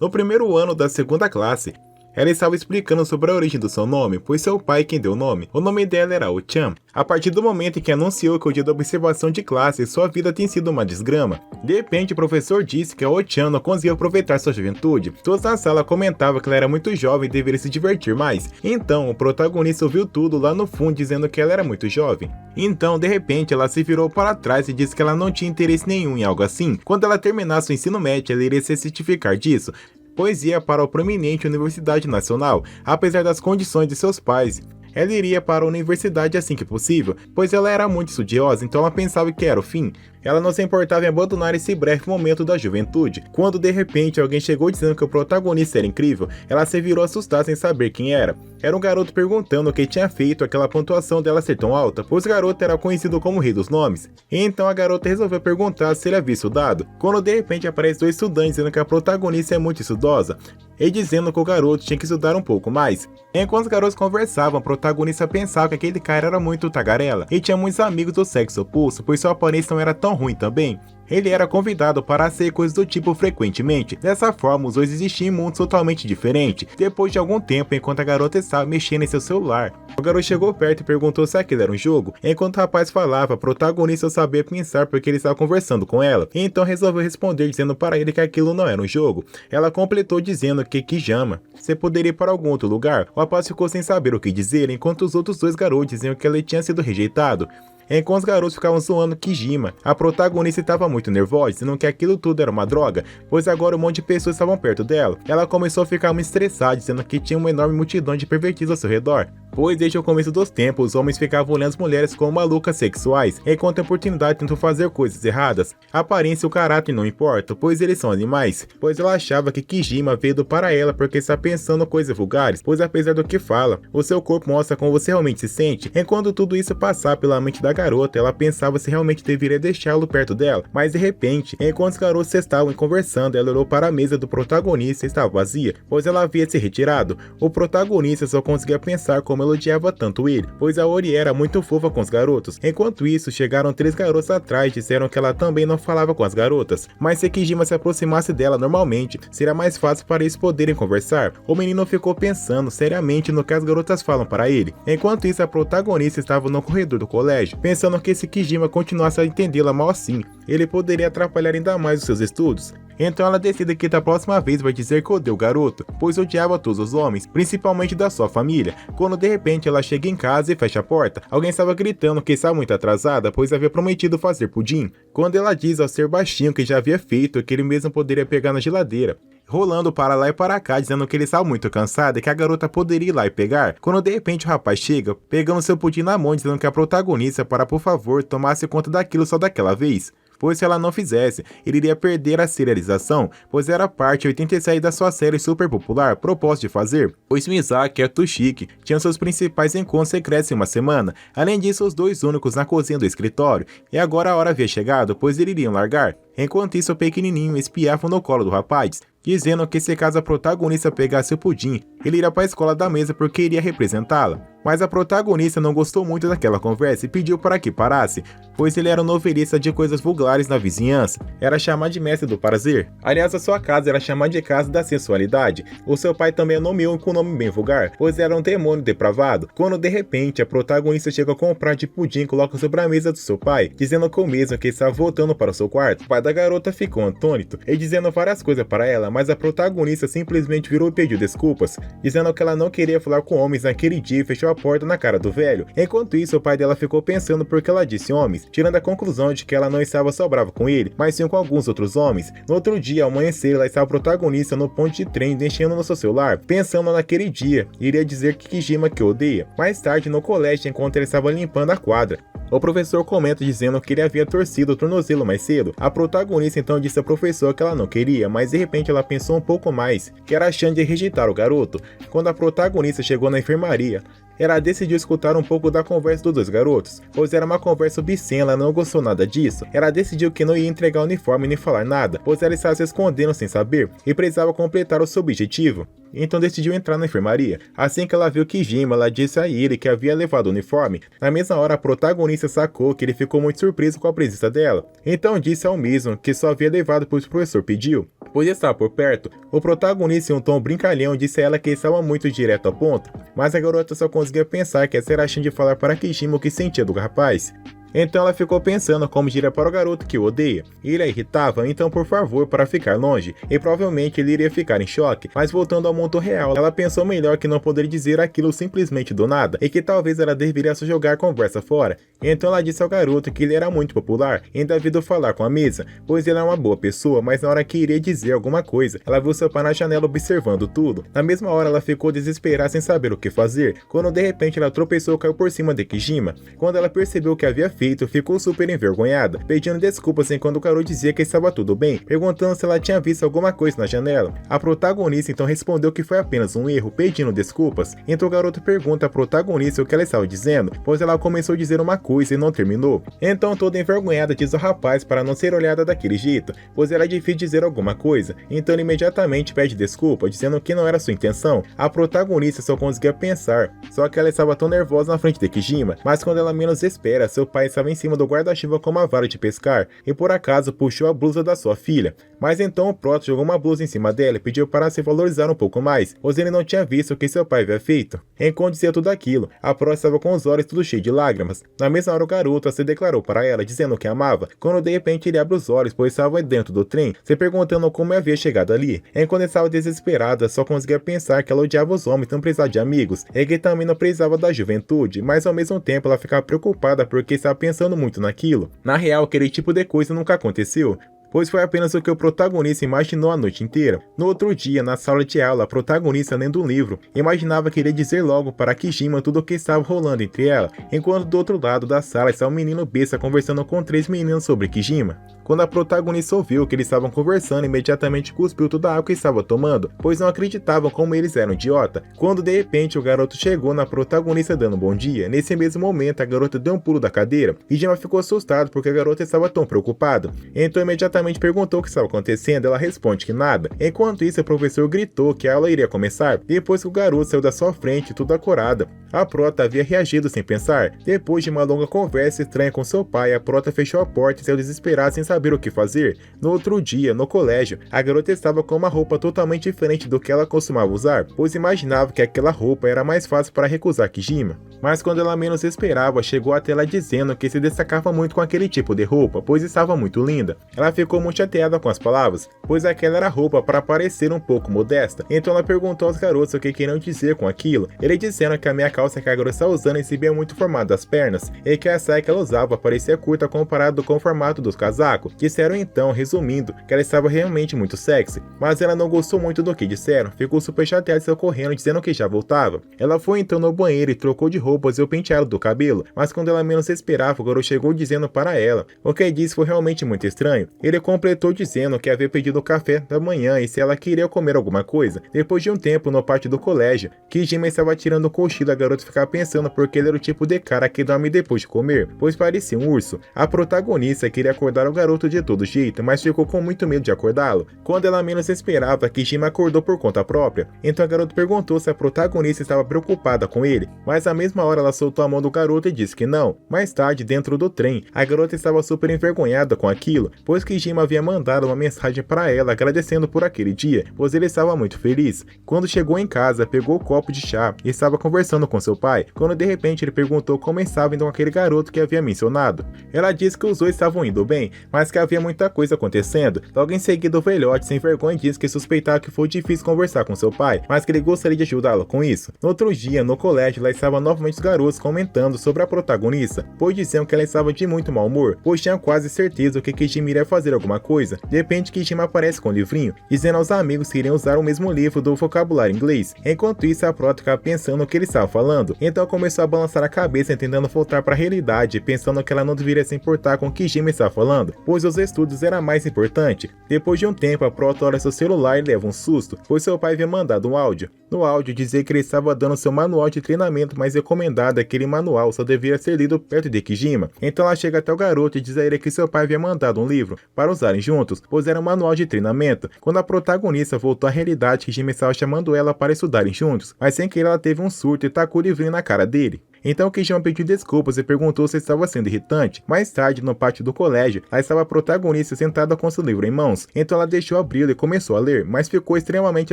No primeiro ano da segunda classe, ela estava explicando sobre a origem do seu nome, pois seu pai quem deu o nome. O nome dela era O-chan. A partir do momento em que anunciou que o dia da observação de classe, sua vida tem sido uma desgrama. De repente, o professor disse que a O-chan não conseguia aproveitar sua juventude. Todos na sala comentavam que ela era muito jovem e deveria se divertir mais. Então, o protagonista ouviu tudo lá no fundo dizendo que ela era muito jovem. Então, de repente, ela se virou para trás e disse que ela não tinha interesse nenhum em algo assim. Quando ela terminasse o ensino médio, ela iria se certificar disso, pois ia para a prominente Universidade Nacional, apesar das condições de seus pais. Ela iria para a universidade assim que possível, pois ela era muito estudiosa, então ela pensava que era o fim. Ela não se importava em abandonar esse breve momento da juventude. Quando de repente alguém chegou dizendo que o protagonista era incrível, ela se virou assustada sem saber quem era. Era um garoto perguntando o que tinha feito aquela pontuação dela ser tão alta, pois o garoto era conhecido como o rei dos nomes. E então a garota resolveu perguntar se ele havia estudado, quando de repente aparecem dois estudantes dizendo que a protagonista é muito estudosa, e dizendo que o garoto tinha que estudar um pouco mais. Enquanto os garotos conversavam, a protagonista pensava que aquele cara era muito tagarela e tinha muitos amigos do sexo oposto, pois sua aparência não era tão ruim também. Ele era convidado para ser coisas do tipo frequentemente. Dessa forma, os dois existiam em mundos totalmente diferentes. Depois de algum tempo, enquanto a garota estava mexendo em seu celular, o garoto chegou perto e perguntou se aquilo era um jogo. Enquanto o rapaz falava, a protagonista sabia pensar porque ele estava conversando com ela. Então resolveu responder dizendo para ele que aquilo não era um jogo. Ela completou dizendo que Kijama, você poderia ir para algum outro lugar? O rapaz ficou sem saber o que dizer, enquanto os outros dois garotos diziam que ele tinha sido rejeitado. Enquanto os garotos ficavam zoando Kijima, a protagonista estava muito nervosa, dizendo que aquilo tudo era uma droga, pois agora um monte de pessoas estavam perto dela. Ela começou a ficar muito estressada, dizendo que tinha uma enorme multidão de pervertidos ao seu redor, pois desde o começo dos tempos, os homens ficavam olhando as mulheres como malucas sexuais, enquanto a oportunidade tentou fazer coisas erradas. A aparência e o caráter não importam, pois eles são animais, pois ela achava que Kijima veio para ela porque está pensando coisas vulgares, pois apesar do que fala, o seu corpo mostra como você realmente se sente. Enquanto tudo isso passar pela mente da garota, ela pensava se realmente deveria deixá-lo perto dela, mas de repente, enquanto os garotos estavam conversando, ela olhou para a mesa do protagonista e estava vazia, pois ela havia se retirado. O protagonista só conseguia pensar como ela odiava tanto ele, pois a Ori era muito fofa com os garotos. Enquanto isso, chegaram 3 garotos atrás e disseram que ela também não falava com as garotas, mas se Kijima se aproximasse dela normalmente, seria mais fácil para eles poderem conversar. O menino ficou pensando seriamente no que as garotas falam para ele. Enquanto isso, a protagonista estava no corredor do colégio, pensando que se Kijima continuasse a entendê-la mal assim, ele poderia atrapalhar ainda mais os seus estudos. Então ela decide que da próxima vez vai dizer que odeia o garoto, pois odiava todos os homens, principalmente da sua família. Quando de repente ela chega em casa e fecha a porta, alguém estava gritando que estava muito atrasada, pois havia prometido fazer pudim. Quando ela diz ao ser baixinho que já havia feito, que ele mesmo poderia pegar na geladeira, rolando para lá e para cá, dizendo que ele estava muito cansado e que a garota poderia ir lá e pegar. Quando de repente o rapaz chega, pegando seu pudim na mão, dizendo que a protagonista para por favor tomasse conta daquilo só daquela vez, pois se ela não fizesse, ele iria perder a serialização, pois era parte 87 da sua série super popular proposta de fazer. Pois Mizaki e Toshiki tinham seus principais encontros secretos em uma semana, além disso os dois únicos na cozinha do escritório, e agora a hora havia chegado, pois eles iriam largar. Enquanto isso o pequenininho espiava no colo do rapaz, dizendo que se caso a protagonista pegasse o pudim, ele iria para a escola da mesa porque iria representá-la. Mas a protagonista não gostou muito daquela conversa e pediu para que parasse, pois ele era um novelista de coisas vulgares na vizinhança. Era chamado de mestre do prazer. Aliás, a sua casa era chamada de casa da sensualidade. O seu pai também a nomeou com um nome bem vulgar, pois era um demônio depravado. Quando de repente a protagonista chega a comprar de pudim e coloca sobre a mesa do seu pai, dizendo que o mesmo que estava voltando para o seu quarto. O pai da garota ficou atônito e dizendo várias coisas para ela, mas a protagonista simplesmente virou e pediu desculpas, dizendo que ela não queria falar com homens naquele dia e fechou a porta na cara do velho. Enquanto isso, o pai dela ficou pensando porque ela disse homens, tirando a conclusão de que ela não estava só brava com ele, mas sim com alguns outros homens. No outro dia, ao amanhecer, ela estava protagonista no ponto de trem, mexendo no seu celular, pensando naquele dia, iria dizer que Kijima que odeia. Mais tarde, no colégio, enquanto ele estava limpando a quadra, o professor comenta dizendo que ele havia torcido o tornozelo mais cedo. A protagonista então disse ao professor que ela não queria, mas de repente ela pensou um pouco mais, que era a chance de rejeitar o garoto. Quando a protagonista chegou na enfermaria, ela decidiu escutar um pouco da conversa dos dois garotos, pois era uma conversa obscena, ela não gostou nada disso. Ela decidiu que não ia entregar o uniforme nem falar nada, pois ela estava se escondendo sem saber e precisava completar o seu objetivo. então decidiu entrar na enfermaria. Assim que ela viu Kijima, ela disse a ele que havia levado o uniforme. Na mesma hora, a protagonista sacou que ele ficou muito surpreso com a presença dela, então disse ao mesmo que só havia levado pois o professor pediu, pois estava por perto. O protagonista, em um tom brincalhão, disse a ela que estava muito direto ao ponto, mas a garota só conseguia pensar que essa era a chance de falar para Kijima o que sentia do rapaz. Então ela ficou pensando como diria para o garoto que o odeia. Ele a irritava, então por favor, para ficar longe, e provavelmente ele iria ficar em choque. Mas voltando ao mundo real, ela pensou melhor que não poderia dizer aquilo simplesmente do nada, e que talvez ela deveria só jogar a conversa fora. Então ela disse ao garoto que ele era muito popular, ainda devido falar com a mesa, pois ele era uma boa pessoa, mas na hora que iria dizer alguma coisa, ela viu seu pai na janela observando tudo. Na mesma hora ela ficou desesperada sem saber o que fazer, quando de repente ela tropeçou e caiu por cima de Kijima. Quando ela percebeu o que havia feito, ficou super envergonhada, pedindo desculpas enquanto o garoto dizia que estava tudo bem, perguntando se ela tinha visto alguma coisa na janela. A protagonista então respondeu que foi apenas um erro, pedindo desculpas. Então o garoto pergunta à protagonista o que ela estava dizendo, pois ela começou a dizer uma coisa e não terminou. Então toda envergonhada diz ao rapaz para não ser olhada daquele jeito, pois era difícil dizer alguma coisa. Então ele imediatamente pede desculpa, dizendo que não era sua intenção. A protagonista só conseguia pensar, só que ela estava tão nervosa na frente de Kijima, mas quando ela menos espera, seu pai estava em cima do guarda-chuva com uma vara de pescar e por acaso puxou a blusa da sua filha. Mas então o Proto jogou uma blusa em cima dela e pediu para se valorizar um pouco mais, pois ele não tinha visto o que seu pai havia feito. Enquanto dizia tudo aquilo, a Proto estava com os olhos tudo cheio de lágrimas. Na mesma hora o garoto se declarou para ela, dizendo que a amava, quando de repente ele abre os olhos, pois estava dentro do trem, se perguntando como havia chegado ali. Enquanto estava desesperada, só conseguia pensar que ela odiava os homens, não precisava de amigos, e que também não precisava da juventude, mas ao mesmo tempo ela ficava preocupada porque estava pensando muito naquilo. Na real, aquele tipo de coisa nunca aconteceu, pois foi apenas o que o protagonista imaginou a noite inteira. No outro dia, na sala de aula, a protagonista, lendo um livro, imaginava que iria dizer logo para Kijima tudo o que estava rolando entre ela, enquanto do outro lado da sala estava um menino besta conversando com 3 meninas sobre Kijima. Quando a protagonista ouviu que eles estavam conversando, imediatamente cuspiu toda a água que estava tomando, pois não acreditavam como eles eram idiota. Quando de repente o garoto chegou na protagonista dando um bom dia, nesse mesmo momento a garota deu um pulo da cadeira, e Kijima ficou assustado porque a garota estava tão preocupada. Então imediatamente perguntou o que estava acontecendo, ela responde que nada. Enquanto isso, o professor gritou que a aula iria começar, depois que o garoto saiu da sua frente, tudo acorada. A Prota havia reagido sem pensar. Depois de uma longa conversa estranha com seu pai, a Prota fechou a porta e saiu desesperada sem saber o que fazer. No outro dia, no colégio, a garota estava com uma roupa totalmente diferente do que ela costumava usar, pois imaginava que aquela roupa era mais fácil para recusar Kijima. Mas quando ela menos esperava, chegou até ela dizendo que se destacava muito com aquele tipo de roupa, pois estava muito linda. Ela ficou muito chateada com as palavras, pois aquela era roupa para parecer um pouco modesta. Então ela perguntou aos garotos o que queriam dizer com aquilo. Eles disseram que a meia calça que a garota estava usando exibia muito o formato das pernas, e que a saia que ela usava parecia curta comparado com o formato dos casacos. Disseram então, resumindo, que ela estava realmente muito sexy, mas ela não gostou muito do que disseram, ficou super chateada e saiu correndo dizendo que já voltava. Ela foi então no banheiro e trocou de roupas e o penteado do cabelo, mas quando ela menos esperava, o garoto chegou dizendo para ela. O que disse foi realmente muito estranho. Ele completou dizendo que havia pedido o café da manhã e se ela queria comer alguma coisa. Depois de um tempo no pátio do colégio, Kijima estava tirando o cochilo, a garota ficava pensando porque ele era o tipo de cara que dorme depois de comer, pois parecia um urso. A protagonista queria acordar o garoto de todo jeito, mas ficou com muito medo de acordá-lo. Quando ela menos esperava, Kijima acordou por conta própria. Então a garota perguntou se a protagonista estava preocupada com ele, mas na mesma hora ela soltou a mão do garoto e disse que não. Mais tarde, dentro do trem, a garota estava super envergonhada com aquilo, pois Kijima havia mandado uma mensagem para ela agradecendo por aquele dia, pois ele estava muito feliz. Quando chegou em casa, pegou o copo de chá e estava conversando com seu pai, quando de repente ele perguntou como estava indo com aquele garoto que havia mencionado. Ela disse que os dois estavam indo bem, mas que havia muita coisa acontecendo. Logo em seguida, o velhote, sem vergonha, disse que suspeitava que foi difícil conversar com seu pai, mas que ele gostaria de ajudá-lo com isso. No outro dia, no colégio, lá estavam novamente os garotos comentando sobre a protagonista, pois diziam que ela estava de muito mau humor, pois tinha quase certeza que Kijima iria fazer alguma coisa. De repente, Kijima aparece com um livrinho, dizendo aos amigos que iriam usar o mesmo livro do vocabulário inglês. Enquanto isso, a Prota ficava pensando o que ele estava falando, então começou a balançar a cabeça tentando voltar para a realidade, pensando que ela não deveria se importar com o que Kijima estava falando. pois os estudos era mais importante. Depois de um tempo, a Prota olha seu celular e leva um susto, pois seu pai havia mandado um áudio. No áudio dizia que ele estava dando seu manual de treinamento, mas recomendado aquele manual só deveria ser lido perto de Kijima. Então ela chega até o garoto e diz a ele que seu pai havia mandado um livro para usarem juntos, pois era um manual de treinamento. Quando a protagonista voltou à realidade, Kijima estava chamando ela para estudarem juntos, mas sem querer ela teve um surto e tacou o livrinho na cara dele. Então Kijima pediu desculpas e perguntou se estava sendo irritante. Mais tarde, no pátio do colégio, lá estava a protagonista sentada com seu livro em mãos. Então ela deixou abri-lo e começou a ler, mas ficou extremamente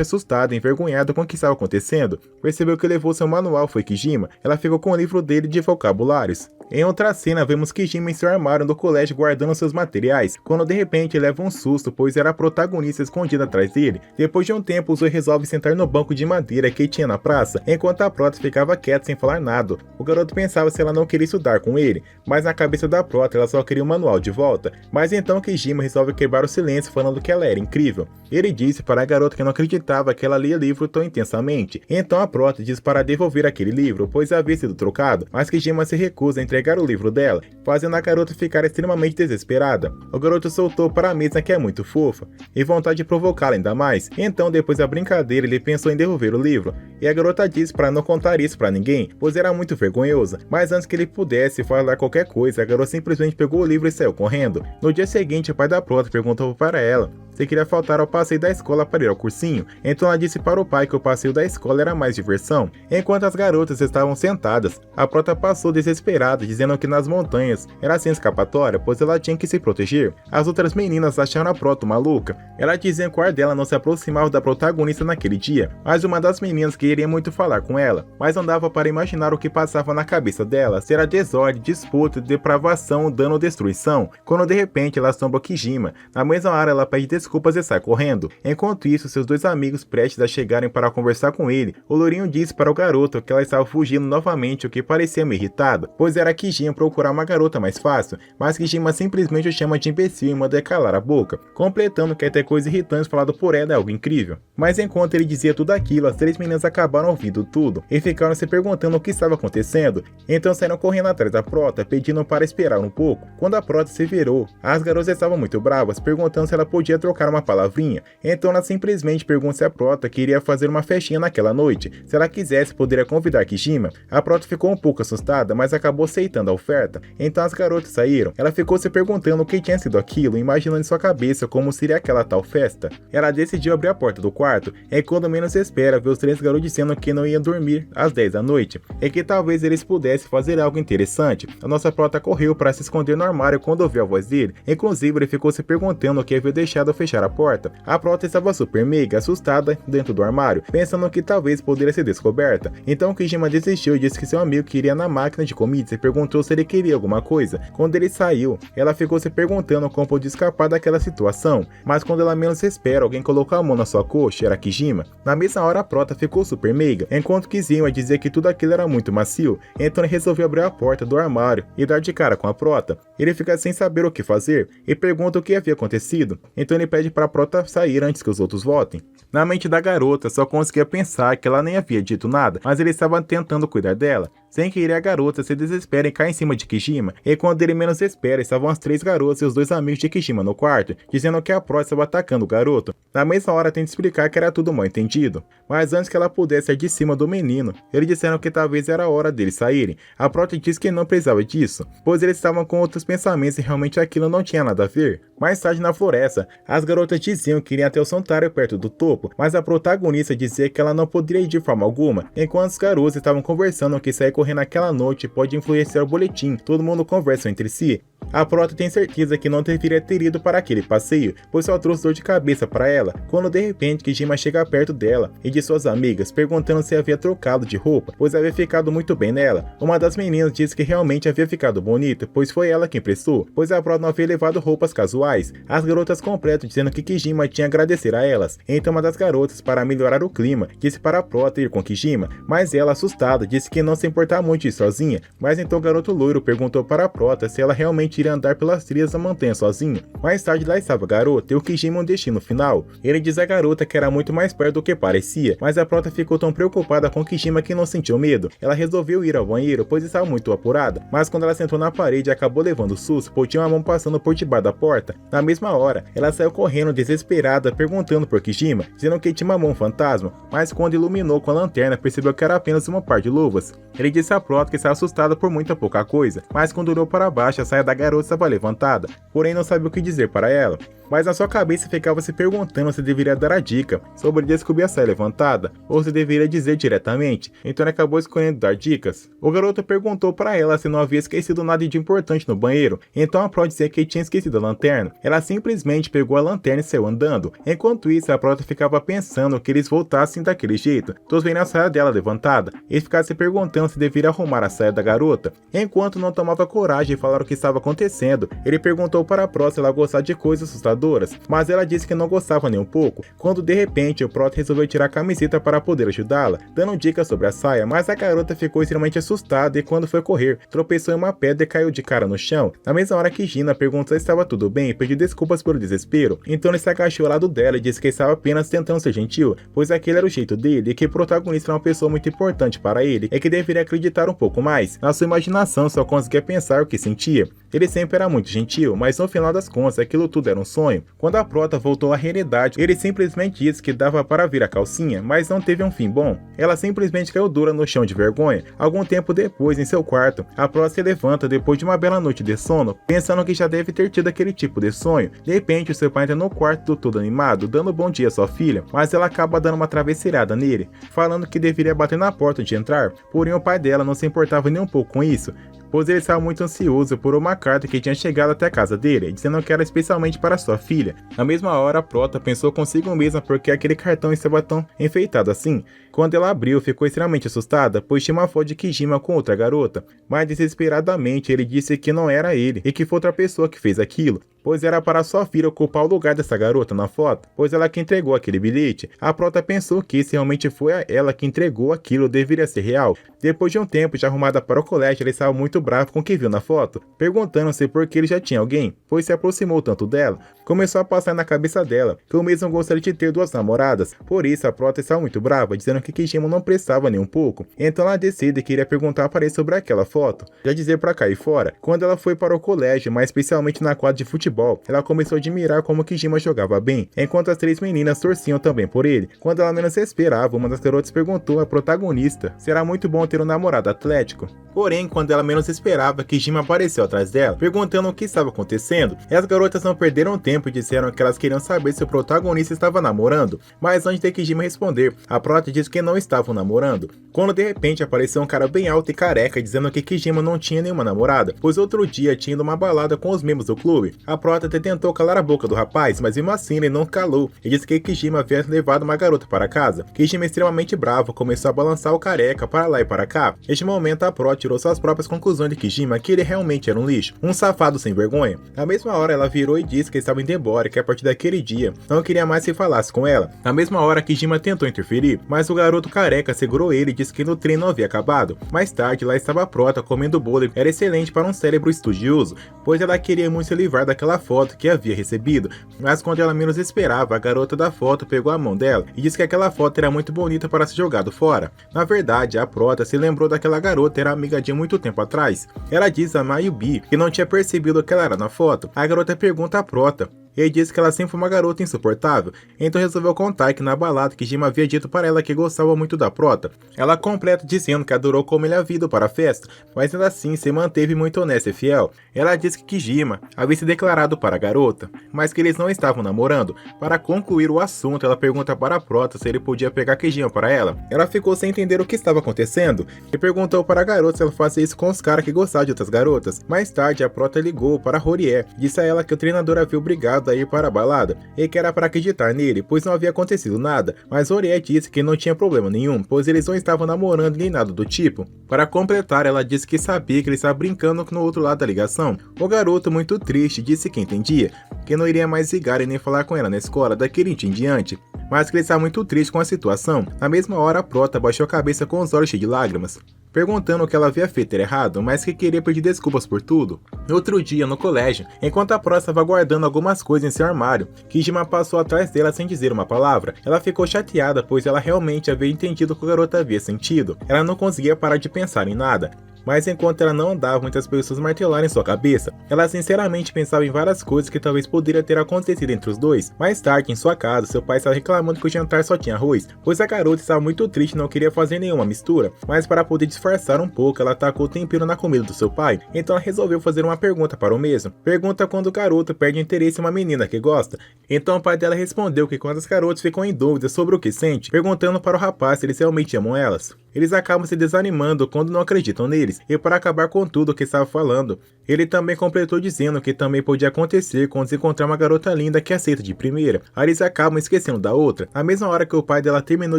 assustada e envergonhada com o que estava acontecendo. Percebeu que levou seu manual foi Kijima. Ela ficou com o livro dele de vocabulários. Em outra cena, vemos Kijima em seu armário do colégio guardando seus materiais, quando de repente leva um susto, pois era a protagonista escondida atrás dele. Depois de um tempo, o Zoe resolve sentar no banco de madeira que tinha na praça, enquanto a Prota ficava quieta sem falar nada. O garoto pensava se ela não queria estudar com ele, mas na cabeça da Prota ela só queria o manual de volta. Mas então Kijima resolve quebrar o silêncio falando que ela era incrível. Ele disse para a garota que não acreditava que ela lia livro tão intensamente. Então a Prota diz para devolver aquele livro, pois havia sido trocado, mas Kijima se recusa a entregar o livro dela, fazendo a garota ficar extremamente desesperada. O garoto soltou para a mesa que é muito fofa, e vontade de provocá-la ainda mais. Então, depois da brincadeira, ele pensou em devolver o livro, e a garota disse para não contar isso para ninguém, pois era muito vergonhosa. Mas antes que ele pudesse falar qualquer coisa, a garota simplesmente pegou o livro e saiu correndo. No dia seguinte, o pai da Prota perguntou para ela se queria faltar ao passeio da escola para ir ao cursinho. Então ela disse para o pai que o passeio da escola era mais diversão. Enquanto as garotas estavam sentadas, a Prota passou desesperada, dizendo que nas montanhas era sem escapatória, pois ela tinha que se proteger. As outras meninas acharam a Prota maluca. Ela dizia que o ar dela não se aproximava da protagonista naquele dia, mas uma das meninas queria muito falar com ela, mas não dava para imaginar o que passava na cabeça dela, se era desordem, disputa, depravação, dano ou destruição, quando de repente ela assomba Kijima. Na mesma hora ela pede desculpas e sai correndo. Enquanto isso, seus dois amigos prestes a chegarem para conversar com ele, o lourinho disse para o garoto que ela estava fugindo novamente, o que parecia meio irritado, pois era Kijima procurar uma garota mais fácil, mas Kijima simplesmente o chama de imbecil e manda calar a boca, completando que até coisa irritante falado por ela é algo incrível. Mas enquanto ele dizia tudo aquilo, as três meninas acabaram ouvindo tudo e ficaram se perguntando o que estava acontecendo. Então saíram correndo atrás da Prota, pedindo para esperar um pouco. Quando a Prota se virou, as garotas estavam muito bravas, perguntando se ela podia trocar uma palavrinha. Então ela simplesmente pergunta se a Prota queria fazer uma festinha naquela noite. Se ela quisesse, poderia convidar Kijima. A Prota ficou um pouco assustada, mas acabou aceitando a oferta. Então as garotas saíram. Ela ficou se perguntando o que tinha sido aquilo, imaginando em sua cabeça como seria aquela tal festa. Ela decidiu abrir a porta do quarto, e quando menos espera, vê os três garotos dizendo que não iam dormir às 10 da noite, e que talvez eles pudessem fazer algo interessante. A nossa Prota correu para se esconder no armário quando ouviu a voz dele. Inclusive, ele ficou se perguntando o que havia deixado fechar a porta. A Prota estava super mega assustada dentro do armário, pensando que talvez poderia ser descoberta. Então Kijima desistiu e disse que seu amigo queria na máquina de comida e perguntou se ele queria alguma coisa. Quando ele saiu, ela ficou se perguntando como podia escapar daquela situação, mas quando ela menos espera, alguém colocou a mão na sua coxa, era Kijima. Na mesma hora a Prota ficou super meiga, enquanto Kijima dizia que tudo aquilo era muito macio. Então ele resolveu abrir a porta do armário e dar de cara com a Prota. Ele fica sem saber o que fazer e pergunta o que havia acontecido. Então ele pede para a Prota sair antes que os outros votem. Na mente da garota só conseguia pensar que ela nem havia dito nada, mas ele estava tentando cuidar dela. Sem querer, a garota se desespera e cai em cima de Kijima, e quando ele menos espera, estavam as três garotas e os dois amigos de Kijima no quarto, dizendo que a Prota estava atacando o garoto. Na mesma hora tenta explicar que era tudo mal entendido, mas antes que ela pudesse ir de cima do menino, eles disseram que talvez era a hora deles saírem. A Prota disse que não precisava disso, pois eles estavam com outros pensamentos e realmente aquilo não tinha nada a ver. Mais tarde na floresta, as garotas diziam que iriam até o santuário perto do topo, mas a protagonista dizia que ela não poderia ir de forma alguma, enquanto os garotos estavam conversando que sair correndo naquela noite pode influenciar o boletim. Todo mundo conversa entre si. A Prota tem certeza que não deveria ter ido para aquele passeio, pois só trouxe dor de cabeça para ela, quando de repente Kijima chega perto dela e de suas amigas, perguntando se havia trocado de roupa, pois havia ficado muito bem nela. Uma das meninas disse que realmente havia ficado bonita, pois foi ela quem prestou, pois a Prota não havia levado roupas casuais. As garotas completam dizendo que Kijima tinha a agradecer a elas. Então uma das garotas, para melhorar o clima, disse para a Prota ir com Kijima, mas ela, assustada, disse que não se importava muito de ir sozinha. Mas então o garoto loiro perguntou para a Prota se ela realmente permitir andar pelas trilhas da montanha sozinho. Mais tarde lá estava a garota e o Kijima um destino final. Ele diz à garota que era muito mais perto do que parecia, mas a prota ficou tão preocupada com o Kijima que não sentiu medo. Ela resolveu ir ao banheiro, pois estava muito apurada, mas quando ela sentou na parede acabou levando susto, pois tinha uma mão passando por debaixo da porta. Na mesma hora, ela saiu correndo desesperada, perguntando por Kijima, dizendo que tinha uma mão fantasma, mas quando iluminou com a lanterna percebeu que era apenas uma par de luvas. Ele disse à prota que estava assustada por muita pouca coisa, mas quando olhou para baixo a saia da garota estava levantada, porém não sabia o que dizer para ela. Mas na sua cabeça ficava se perguntando se deveria dar a dica sobre descobrir a saia levantada, ou se deveria dizer diretamente, então ele acabou escolhendo dar dicas. O garoto perguntou para ela se não havia esquecido nada de importante no banheiro, então a prota dizia que tinha esquecido a lanterna. Ela simplesmente pegou a lanterna e saiu andando. Enquanto isso, a prota ficava pensando que eles voltassem daquele jeito, todos vendo a saia dela levantada. Eles ficaram se perguntando se deveria arrumar a saia da garota. Enquanto não tomava coragem de falar o que estava acontecendo, ele perguntou para a prota se ela gostava de coisas assustadoras, mas ela disse que não gostava nem um pouco, quando de repente o prota resolveu tirar a camiseta para poder ajudá-la, dando dicas sobre a saia, mas a garota ficou extremamente assustada e quando foi correr, tropeçou em uma pedra e caiu de cara no chão. Na mesma hora que Gina perguntou se estava tudo bem e pediu desculpas pelo desespero, então ele se agachou ao lado dela e disse que estava apenas tentando ser gentil, pois aquele era o jeito dele e que o protagonista era uma pessoa muito importante para ele e que deveria acreditar um pouco mais. Na sua imaginação só conseguia pensar o que sentia. Ele sempre era muito gentil, mas no final das contas aquilo tudo era um sonho. Quando a prota voltou à realidade, ele simplesmente disse que dava para vir a calcinha, mas não teve um fim bom. Ela simplesmente caiu dura no chão de vergonha. Algum tempo depois, em seu quarto, a prota se levanta depois de uma bela noite de sono, pensando que já deve ter tido aquele tipo de sonho. De repente, o seu pai entra no quarto todo animado, dando bom dia à sua filha, mas ela acaba dando uma travesseirada nele, falando que deveria bater na porta de entrar, porém o pai dela não se importava nem um pouco com isso, pois ele estava muito ansioso por uma carta que tinha chegado até a casa dele, dizendo que era especialmente para sua filha. Na mesma hora, a prota pensou consigo mesma porque aquele cartão estava tão enfeitado assim. Quando ela abriu, ficou extremamente assustada, pois tinha uma foto de Kijima com outra garota, mas desesperadamente ele disse que não era ele e que foi outra pessoa que fez aquilo, pois era para sua filha ocupar o lugar dessa garota na foto, pois ela que entregou aquele bilhete. A prota pensou que se realmente foi ela que entregou aquilo, deveria ser real. Depois de um tempo já arrumada para o colégio, ela estava muito brava com o que viu na foto, perguntando-se por que ele já tinha alguém, pois se aproximou tanto dela. Começou a passar na cabeça dela que o mesmo gostaria de ter duas namoradas, por isso a prota estava muito brava, dizendo que Kijima não prestava nem um pouco. Então ela decide que iria perguntar para ele sobre aquela foto, já dizer para cair fora. Quando ela foi para o colégio, mais especialmente na quadra de futebol, ela começou a admirar como Kijima jogava bem, enquanto as três meninas torciam também por ele. Quando ela menos esperava, uma das garotas perguntou à protagonista se era muito bom ter um namorado atlético. Porém, quando ela menos esperava, Kijima apareceu atrás dela, perguntando o que estava acontecendo, e as garotas não perderam tempo e disseram que elas queriam saber se o protagonista estava namorando, mas antes de Kijima responder, a prota disse que não estavam namorando, quando de repente apareceu um cara bem alto e careca dizendo que Kijima não tinha nenhuma namorada, pois outro dia tinha ido uma balada com os membros do clube. A prota até tentou calar a boca do rapaz, mas mesmo assim ele não calou e disse que Kijima havia levado uma garota para casa. Kijima, extremamente bravo, começou a balançar o careca para lá e para cá. Neste momento a prota tirou suas próprias conclusões de Kijima, que ele realmente era um lixo, um safado sem vergonha. Na mesma hora ela virou e disse que estava indo embora e que a partir daquele dia não queria mais que falasse com ela. Na mesma hora Kijima tentou interferir, mas o garoto careca segurou ele e disse que no treino não havia acabado. Mais tarde lá estava a prota comendo bolo, era excelente para um cérebro estudioso, pois ela queria muito se livrar daquela foto que havia recebido, mas quando ela menos esperava, a garota da foto pegou a mão dela e disse que aquela foto era muito bonita para ser jogado fora. Na verdade, a prota se lembrou daquela garota, era amiga de muito tempo atrás. Ela diz a Mayubi que não tinha percebido que ela era na foto. A garota pergunta à prota. Ele disse que ela sempre foi uma garota insuportável, então resolveu contar que na balada Kijima havia dito para ela que gostava muito da prota. Ela completa dizendo que adorou como ele havia ido para a festa, mas ainda assim se manteve muito honesta e fiel. Ela disse que Kijima havia se declarado para a garota, mas que eles não estavam namorando. Para concluir o assunto, ela pergunta para a prota se ele podia pegar Kijima para ela. Ela ficou sem entender o que estava acontecendo e perguntou para a garota se ela fazia isso com os caras que gostavam de outras garotas. Mais tarde, a prota ligou para Horie, disse a ela que o treinador havia obrigado a ir para a balada e que era para acreditar nele, pois não havia acontecido nada, mas Horie disse que não tinha problema nenhum, pois eles não estavam namorando nem nada do tipo. Para completar, ela disse que sabia que ele estava brincando no outro lado da ligação. O garoto, muito triste, disse que entendia, que não iria mais ligar e nem falar com ela na escola daquele dia em diante. mas que ele estava muito triste com a situação. Na mesma hora, a prota baixou a cabeça com os olhos cheios de lágrimas, perguntando o que ela havia feito errado, mas que queria pedir desculpas por tudo. No outro dia, no colégio, enquanto a prota estava guardando algumas coisas em seu armário, Kijima passou atrás dela sem dizer uma palavra. Ela ficou chateada, pois ela realmente havia entendido o que a garota havia sentido. Ela não conseguia parar de pensar em nada. Mas enquanto ela não andava, muitas pessoas martelaram em sua cabeça. Ela sinceramente pensava em várias coisas que talvez poderiam ter acontecido entre os dois. Mais tarde, em sua casa, seu pai estava reclamando que o jantar só tinha arroz, pois a garota estava muito triste e não queria fazer nenhuma mistura. Mas para poder disfarçar um pouco, ela tacou tempero na comida do seu pai. Então ela resolveu fazer uma pergunta para o mesmo. Pergunta quando o garoto perde interesse em uma menina que gosta. Então o pai dela respondeu que quando as garotas ficam em dúvida sobre o que sente, perguntando para o rapaz se eles realmente amam elas, eles acabam se desanimando quando não acreditam neles. E para acabar com tudo o que estava falando, ele também completou dizendo que também podia acontecer quando se encontrar uma garota linda que aceita de primeira. Aí eles acabam esquecendo da outra. Na mesma hora que o pai dela terminou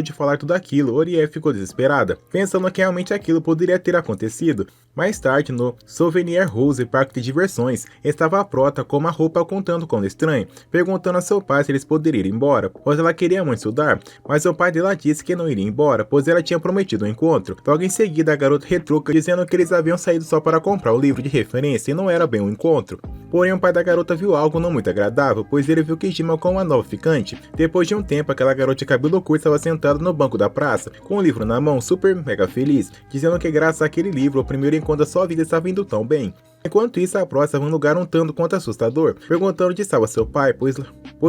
de falar tudo aquilo, Orie ficou desesperada, pensando que realmente aquilo poderia ter acontecido. Mais tarde, no Souvenir Rose Parque de Diversões, estava a prota com uma roupa contando com o estranho, perguntando a seu pai se eles poderiam ir embora, pois ela queria muito estudar, mas o pai dela disse que não iria embora, pois ela tinha prometido um encontro. Logo em seguida, a garota retruca dizendo que eles haviam saído só para comprar o livro de referência e não era bem um encontro. Porém, o pai da garota viu algo não muito agradável, pois ele viu Kijima com uma nova ficante. Depois de um tempo, aquela garota de cabelo curto estava sentada no banco da praça, com o livro na mão, super mega feliz, dizendo que graças àquele livro, o primeiro encontro da sua vida estava indo tão bem. Enquanto isso, a prota estava em um lugar um tanto quanto assustador, perguntando onde estava seu pai, pois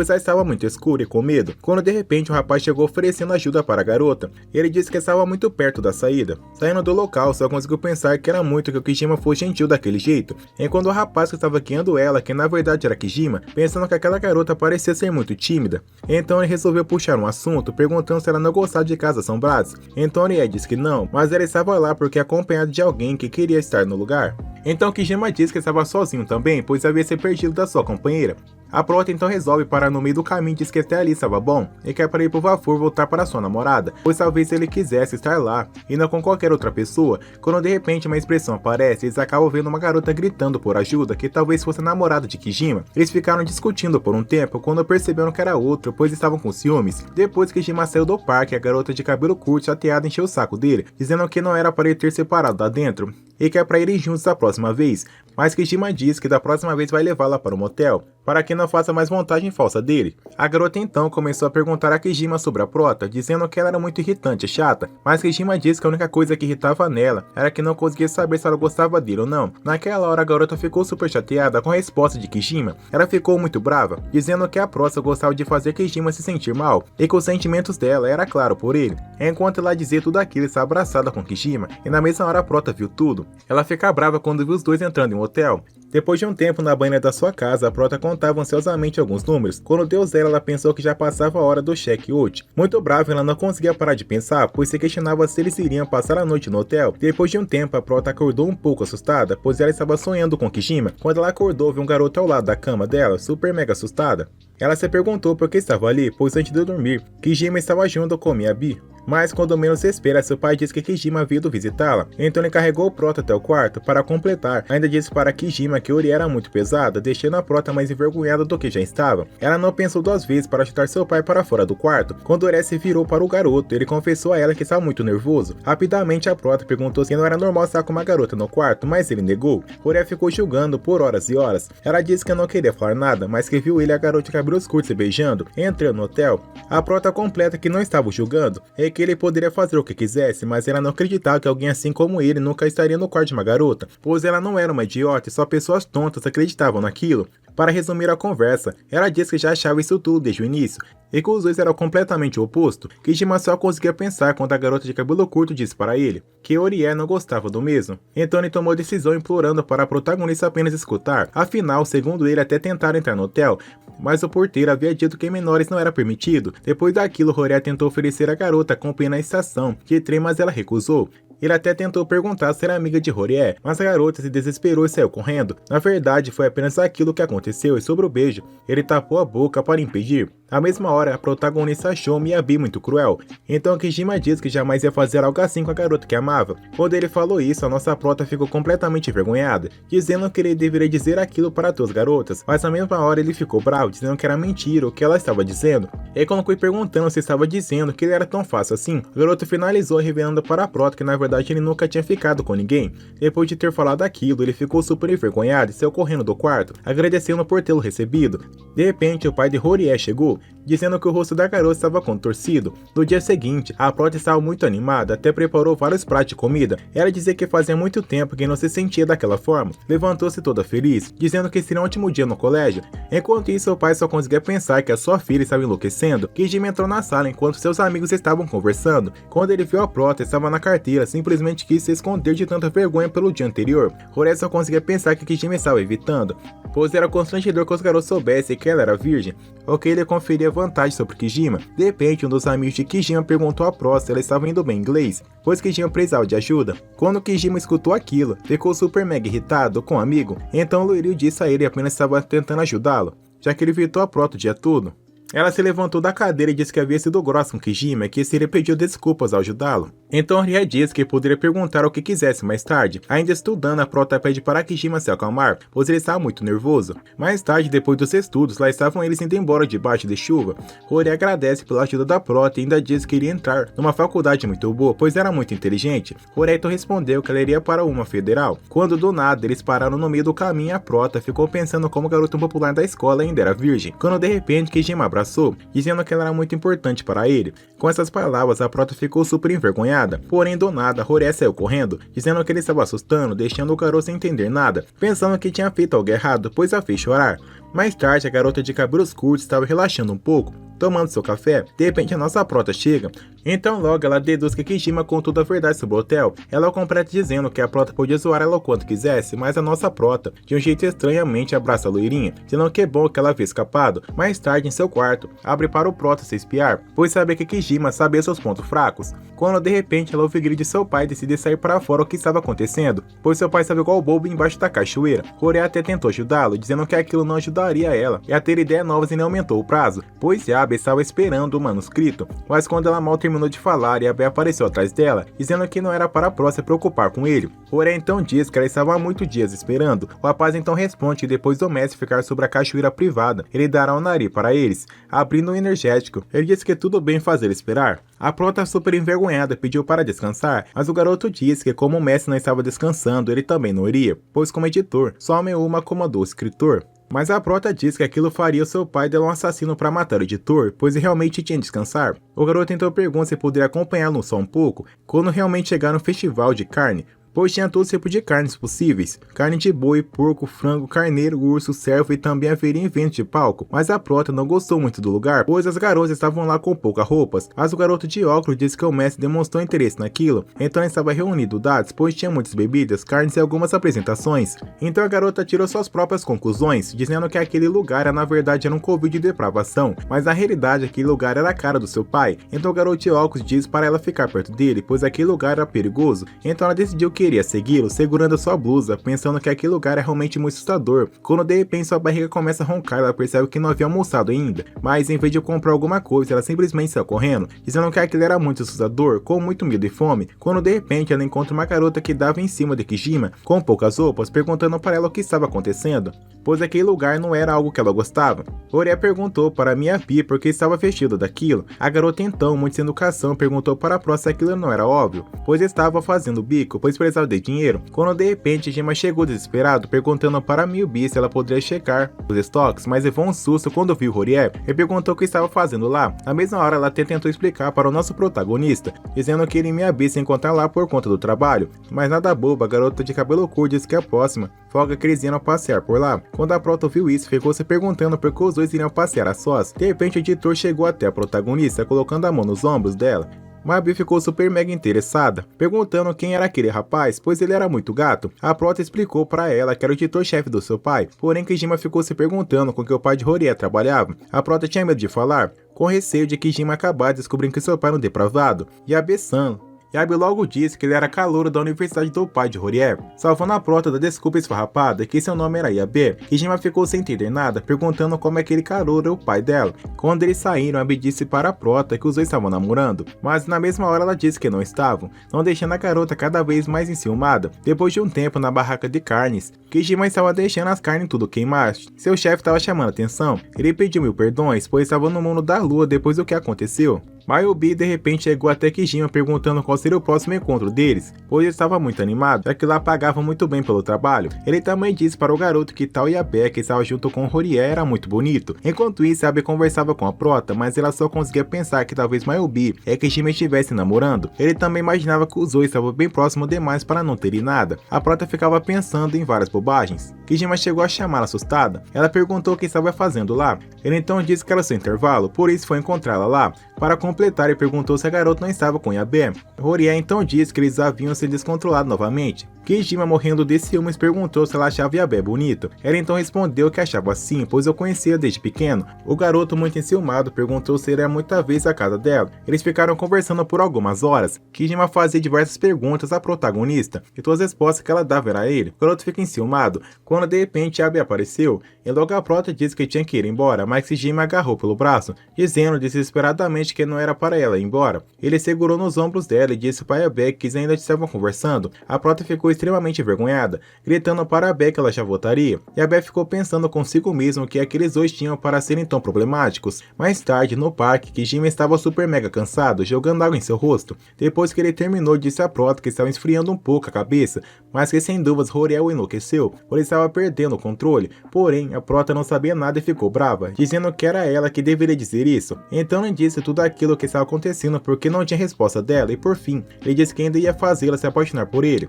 já estava muito escuro e com medo, quando de repente o rapaz chegou oferecendo ajuda para a garota. Ele disse que estava muito perto da saída. Saindo do local, só conseguiu pensar que era muito que o Kijima fosse gentil daquele jeito, enquanto o rapaz que estava guiando ela, que na verdade era Kijima, pensando que aquela garota parecia ser muito tímida. Então ele resolveu puxar um assunto, perguntando se ela não gostava de casas assombradas. Então Orie disse que não, mas ela estava lá porque acompanhada de alguém que queria estar no lugar. Então Kijima disse que estava sozinho também, pois havia se perdido da sua companheira. A prota então resolve parar no meio do caminho e diz que até ali estava bom e quer para ir por favor voltar para sua namorada, pois talvez ele quisesse estar lá e não com qualquer outra pessoa. Quando de repente uma expressão aparece, eles acabam vendo uma garota gritando por ajuda que talvez fosse a namorada de Kijima. Eles ficaram discutindo por um tempo quando perceberam que era outro, pois estavam com ciúmes. Depois que Kijima saiu do parque, a garota de cabelo curto chateada encheu o saco dele, dizendo que não era para ele ter separado lá dentro e que é para irem juntos da próxima vez, mas Kijima diz que da próxima vez vai levá-la para o motel, para que não faça mais montagem falsa dele. A garota então começou a perguntar a Kijima sobre a prota, dizendo que ela era muito irritante e chata, mas Kijima disse que a única coisa que irritava nela era que não conseguia saber se ela gostava dele ou não. Naquela hora a garota ficou super chateada com a resposta de Kijima. Ela ficou muito brava, dizendo que a prota gostava de fazer Kijima se sentir mal, e que os sentimentos dela era claro por ele. Enquanto ela dizia tudo aquilo, estava abraçada com Kijima, e na mesma hora a prota viu tudo. Ela fica brava quando viu os dois entrando em um hotel. Depois de um tempo na banheira da sua casa, a prota contava ansiosamente alguns números. Quando deu zero, ela pensou que já passava a hora do check-out. Muito brava, ela não conseguia parar de pensar, pois se questionava se eles iriam passar a noite no hotel. Depois de um tempo, a prota acordou um pouco assustada, pois ela estava sonhando com Kijima. Quando ela acordou, viu um garoto ao lado da cama dela, super mega assustada. Ela se perguntou por que estava ali, pois antes de dormir, Kijima estava junto com Miyabi. Mas quando menos espera, seu pai diz que Kijima havia ido visitá-la. Então ele carregou o prota até o quarto para completar. Ainda disse para Kijima que Orie era muito pesada, deixando a prota mais envergonhada do que já estava. Ela não pensou duas vezes para chutar seu pai para fora do quarto. Quando Orie se virou para o garoto, ele confessou a ela que estava muito nervoso. Rapidamente a prota perguntou se não era normal estar com uma garota no quarto, mas ele negou. Orie ficou julgando por horas e horas. Ela disse que não queria falar nada, mas que viu ele e a garota de cabelos curtos se beijando. Entrou no hotel. A prota completa que não estava julgando e que ele poderia fazer o que quisesse, mas ela não acreditava que alguém assim como ele nunca estaria no quarto de uma garota, pois ela não era uma idiota e só pessoas tontas acreditavam naquilo. Para resumir a conversa, ela disse que já achava isso tudo desde o início, e que os dois eram completamente o oposto. Kijima só conseguia pensar quando a garota de cabelo curto disse para ele que Orie não gostava do mesmo. Então ele tomou decisão implorando para a protagonista apenas escutar. Afinal, segundo ele, até tentaram entrar no hotel, mas o porteiro havia dito que menores não era permitido. Depois daquilo, Orie tentou oferecer a garota companhia na estação de trem, mas ela recusou. Ele até tentou perguntar se era amiga de Orie, mas a garota se desesperou e saiu correndo. Na verdade, foi apenas aquilo que aconteceu, e sobre o beijo, ele tapou a boca para impedir. Na mesma hora, a protagonista achou Miyabi muito cruel, então Kijima diz que jamais ia fazer algo assim com a garota que amava. Quando ele falou isso, a nossa prota ficou completamente envergonhada, dizendo que ele deveria dizer aquilo para todas as garotas, mas na mesma hora ele ficou bravo, dizendo que era mentira o que ela estava dizendo. E quando foi perguntando se estava dizendo que ele era tão fácil assim, o garoto finalizou revelando para a prota que na verdade ele nunca tinha ficado com ninguém. Depois de ter falado aquilo, ele ficou super envergonhado e saiu correndo do quarto, agradecendo por tê-lo recebido. De repente, o pai de Horie chegou, dizendo que o rosto da garota estava contorcido. No dia seguinte, a prota estava muito animada, até preparou vários pratos de comida. Ela dizia que fazia muito tempo que não se sentia daquela forma. Levantou-se toda feliz, dizendo que seria um ótimo dia no colégio. Enquanto isso, o pai só conseguia pensar que a sua filha estava enlouquecendo. Kijima entrou na sala enquanto seus amigos estavam conversando. Quando ele viu a prota, estava na carteira, simplesmente quis se esconder de tanta vergonha pelo dia anterior. Horie só conseguia pensar que Kijima estava evitando, pois era constrangedor que os garotos soubessem que ela era virgem, ou que ele conferia vantagem sobre Kijima. De repente, um dos amigos de Kijima perguntou à prota se ela estava indo bem em inglês, pois Kijima precisava de ajuda. Quando Kijima escutou aquilo, ficou super mega irritado com o amigo, então Loirio disse a ele que apenas estava tentando ajudá-lo, já que ele evitou a prota o dia todo. Ela se levantou da cadeira e disse que havia sido grossa com Kijima e que ele pediu desculpas ao ajudá-lo. Então Ria disse que poderia perguntar o que quisesse mais tarde. Ainda estudando, a prota pede para Kijima se acalmar, pois ele estava muito nervoso. Mais tarde, depois dos estudos, lá estavam eles indo embora debaixo de chuva. Horie agradece pela ajuda da prota e ainda diz que iria entrar numa faculdade muito boa, pois era muito inteligente. Horie então respondeu que ela iria para uma federal. Quando do nada eles pararam no meio do caminho, a prota ficou pensando como o garoto popular da escola ainda era virgem. Quando de repente Kijima abraçou, dizendo que ela era muito importante para ele. Com essas palavras, a prota ficou super envergonhada. Porém, do nada, Horie saiu correndo, dizendo que ele estava assustando, deixando o garoto sem entender nada, pensando que tinha feito algo errado, pois a fez chorar. Mais tarde, a garota de cabelos curtos estava relaxando um pouco, tomando seu café. De repente, a nossa prota chega. Então logo ela deduz que Kijima contou toda a verdade sobre o hotel. Ela completa dizendo que a prota podia zoar ela o quanto quisesse, mas a nossa prota, de um jeito estranhamente, abraça a loirinha, dizendo que é bom que ela havia escapado. Mais tarde, em seu quarto, abre para o prota se espiar, pois sabia que Kijima sabia seus pontos fracos. Quando de repente ela ouve o grito de seu pai e decide sair para fora o que estava acontecendo, pois seu pai estava igual bobo embaixo da cachoeira. Horie até tentou ajudá-lo, dizendo que aquilo não ajudaria ela e a ter ideias novas e nem aumentou o prazo, pois Yabe estava esperando o manuscrito. Mas quando ela mal terminou de falar, Yabe apareceu atrás dela, dizendo que não era para a prota se preocupar com ele. Horie então diz que ela estava há muitos dias esperando. O rapaz então responde que depois do mestre ficar sobre a cachoeira privada, ele dará um nariz para eles, abrindo um energético. Ele disse que tudo bem fazer esperar. A prota, super envergonhada, pediu para descansar, mas o garoto disse que como o mestre não estava descansando, ele também não iria, pois como editor, só Meuma comandou o escritor. Mas a prota disse que aquilo faria o seu pai dela um assassino para matar o editor, pois ele realmente tinha de descansar. O garoto então pergunta se poderia acompanhá-lo só um pouco, quando realmente chegar no festival de carne, pois tinha todo tipo de carnes possíveis, carne de boi, porco, frango, carneiro, urso, cervo e também haveria eventos de palco, mas a prota não gostou muito do lugar, pois as garotas estavam lá com poucas roupas, mas o garoto de óculos disse que o mestre demonstrou interesse naquilo, então estava reunido dados, pois tinha muitas bebidas, carnes e algumas apresentações. Então a garota tirou suas próprias conclusões, dizendo que aquele lugar na verdade era um convite de depravação, mas na realidade aquele lugar era a cara do seu pai, então o garoto de óculos disse para ela ficar perto dele, pois aquele lugar era perigoso, então ela decidiu que iria segui-lo segurando sua blusa, pensando que aquele lugar é realmente muito assustador. Quando de repente sua barriga começa a roncar, ela percebe que não havia almoçado ainda, mas em vez de comprar alguma coisa, ela simplesmente saiu correndo, dizendo que aquilo era muito assustador, com muito medo e fome. Quando de repente ela encontra uma garota que dava em cima de Kijima, com poucas roupas, perguntando para ela o que estava acontecendo, pois aquele lugar não era algo que ela gostava. Horie perguntou para Miyabi por que estava vestido daquilo. A garota então, muito sem educação, perguntou para a prota se aquilo não era óbvio, pois estava fazendo bico, pois precisava de dinheiro. Quando de repente Gema chegou desesperado, perguntando para Miyabi se ela poderia checar os estoques, mas levou um susto quando viu Horie e perguntou o que estava fazendo lá. Na mesma hora ela até tentou explicar para o nosso protagonista, dizendo que ele e Miyabi se encontrar lá por conta do trabalho, mas nada boba, a garota de cabelo curto disse que a próxima folga que eles iam passear por lá. Quando a prota ouviu isso, ficou se perguntando por que os dois iriam passear a sós. De repente o editor chegou até a protagonista, colocando a mão nos ombros dela. Miyabi ficou super mega interessada, perguntando quem era aquele rapaz, pois ele era muito gato. A prota explicou para ela que era o editor-chefe do seu pai, porém Kijima ficou se perguntando com que o pai de Horie trabalhava. A prota tinha medo de falar, com receio de Kijima acabar descobrindo que seu pai era um depravado. Yabe-san Yabe logo disse que ele era calouro da universidade do pai de Horie, salvando a prota da desculpa esfarrapada que seu nome era Yabe. Kijima ficou sem entender nada, perguntando como aquele calouro era o pai dela. Quando eles saíram, Yabe disse para a prota que os dois estavam namorando, mas na mesma hora ela disse que não estavam, não deixando a garota cada vez mais enciumada. Depois de um tempo na barraca de carnes, Kijima estava deixando as carnes tudo queimar. Seu chefe estava chamando atenção. Ele pediu 1000 perdões, pois estava no mundo da lua depois do que aconteceu. Mayubi de repente chegou até Kijima perguntando qual seria o próximo encontro deles, pois ele estava muito animado, já que lá pagavam muito bem pelo trabalho. Ele também disse para o garoto que tal Yabe, que estava junto com Horie, era muito bonito. Enquanto isso, Yabe conversava com a prota, mas ela só conseguia pensar que talvez Mayubi e Kijima estivessem namorando. Ele também imaginava que os dois estavam bem próximos demais para não terem nada. A prota ficava pensando em várias bobagens. Kijima chegou a chamá-la assustada. Ela perguntou o que estava fazendo lá. Ele então disse que era seu intervalo, por isso foi encontrá-la lá. Para completar, ele perguntou se a garota não estava com Yabe. Horie então disse que eles haviam se descontrolado novamente. Kijima, morrendo de ciúmes, perguntou se ela achava Yabe bonito. Ela então respondeu que achava sim, pois eu conhecia desde pequeno. O garoto, muito enciumado, perguntou se ele ia muita vez à casa dela. Eles ficaram conversando por algumas horas. Kijima fazia diversas perguntas à protagonista, e todas as respostas que ela dava era a ele. O garoto fica enciumado, quando de repente Yabe apareceu, e logo a prota disse que tinha que ir embora, mas Kijima agarrou pelo braço, dizendo desesperadamente que não era para ela ir embora. Ele segurou nos ombros dela e disse para Yabe que eles ainda estavam conversando. A prota ficou extremamente envergonhada, gritando para Yabe que ela já voltaria. Yabe ficou pensando consigo mesmo que aqueles dois tinham para serem tão problemáticos. Mais tarde, no parque, Kijima estava super mega cansado, jogando água em seu rosto. Depois que ele terminou, disse à prota que estava esfriando um pouco a cabeça, mas que sem dúvidas Horie o enlouqueceu, pois ele estava perdendo o controle. Porém, a prota não sabia nada e ficou brava, dizendo que era ela que deveria dizer isso. Então ele disse tudo aquilo que estava acontecendo porque não tinha resposta dela, e por fim, ele disse que ainda ia fazê-la se apaixonar por ele.